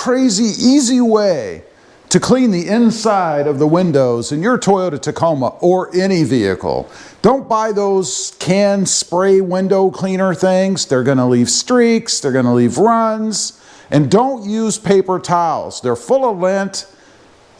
crazy easy way to clean the inside of the windows in your Toyota Tacoma or any vehicle. Don't buy those can spray window cleaner things. They're gonna leave streaks, they're gonna leave runs, and don't use paper towels. They're full of lint.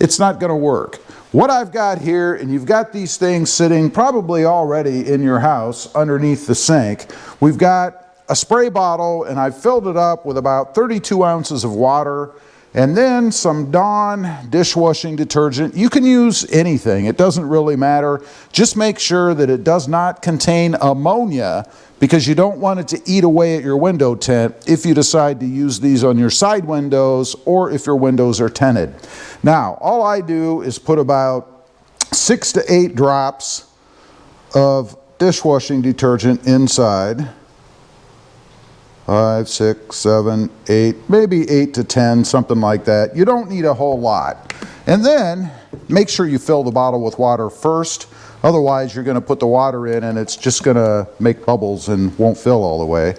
It's not gonna work. What I've got here, and you've got these things sitting probably already in your house underneath the sink. We've got a spray bottle, and I've filled it up with about 32 ounces of water, and then some Dawn dishwashing detergent. You can use anything, it doesn't really matter. Just make sure that it does not contain ammonia, because you don't want it to eat away at your window tint if you decide to use these on your side windows or if your windows are tinted. Now, all I do is put about 6 to 8 drops of dishwashing detergent inside. 5, 6, 7, 8, maybe 8 to 10, something like that. You don't need a whole lot. And then make sure you fill the bottle with water first. Otherwise, you're going to put the water in and it's just going to make bubbles and won't fill all the way.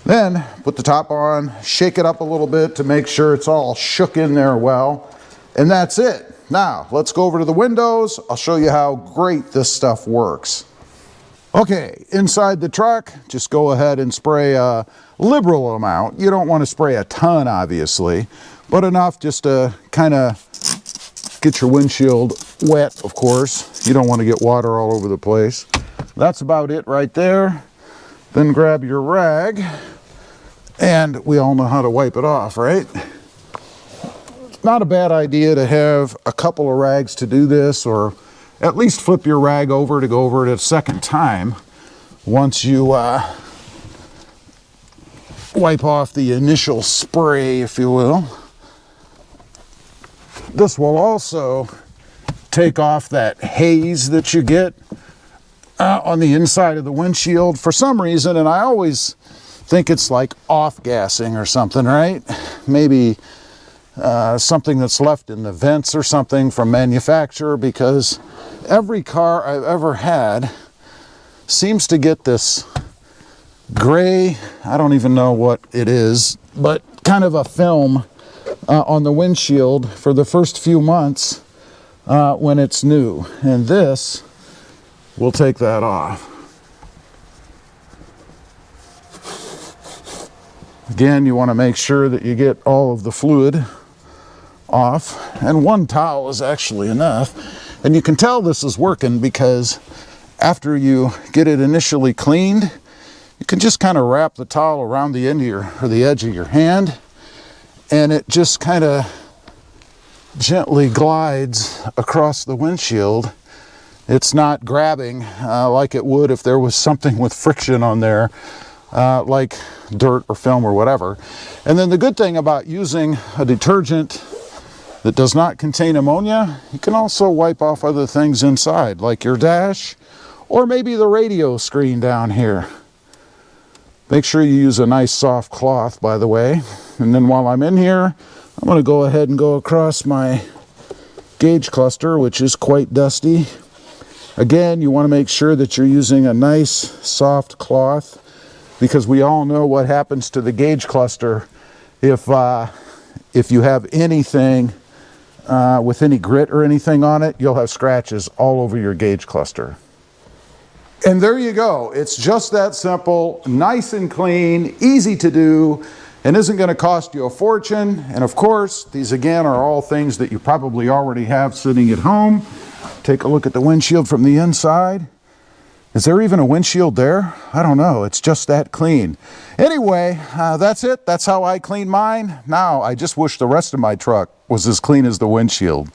Then put the top on, shake it up a little bit to make sure it's all shook in there well. And that's it. Now, let's go over to the windows. I'll show you how great this stuff works. Okay, inside the truck, just go ahead and spray a liberal amount. You don't want to spray a ton, obviously, but enough just to kind of get your windshield wet, of course. You don't want to get water all over the place. That's about it right there. Then grab your rag, and we all know how to wipe it off, right? It's not a bad idea to have a couple of rags to do this, or at least flip your rag over to go over it a second time once you wipe off the initial spray, if you will. This will also take off that haze that you get on the inside of the windshield for some reason, and I always think it's like off-gassing or something, right? Maybe something that's left in the vents or something from manufacturer, because every car I've ever had seems to get this gray, I don't even know what it is, but kind of a film on the windshield for the first few months when it's new. And this will take that off. Again, you want to make sure that you get all of the fluid off, and one towel is actually enough. And you can tell this is working because after you get it initially cleaned, you can just kind of wrap the towel around the end of your, or the edge of your hand, and it just kind of gently glides across the windshield. It's not grabbing like it would if there was something with friction on there, like dirt or film or whatever. And then the good thing about using a detergent that does not contain ammonia, you can also wipe off other things inside, like your dash, or maybe the radio screen down here. Make sure you use a nice soft cloth, by the way. And then while I'm in here, I'm going to go ahead and go across my gauge cluster, which is quite dusty. Again, you want to make sure that you're using a nice soft cloth, because we all know what happens to the gauge cluster if you have anything with any grit or anything on it. You'll have scratches all over your gauge cluster. And there you go. It's just that simple, nice and clean, easy to do, and isn't going to cost you a fortune. And of course, these again are all things that you probably already have sitting at home. Take a look at the windshield from the inside. Is there even a windshield there? I don't know. It's just that clean. Anyway, that's it. That's how I clean mine. Now, I just wish the rest of my truck was as clean as the windshield.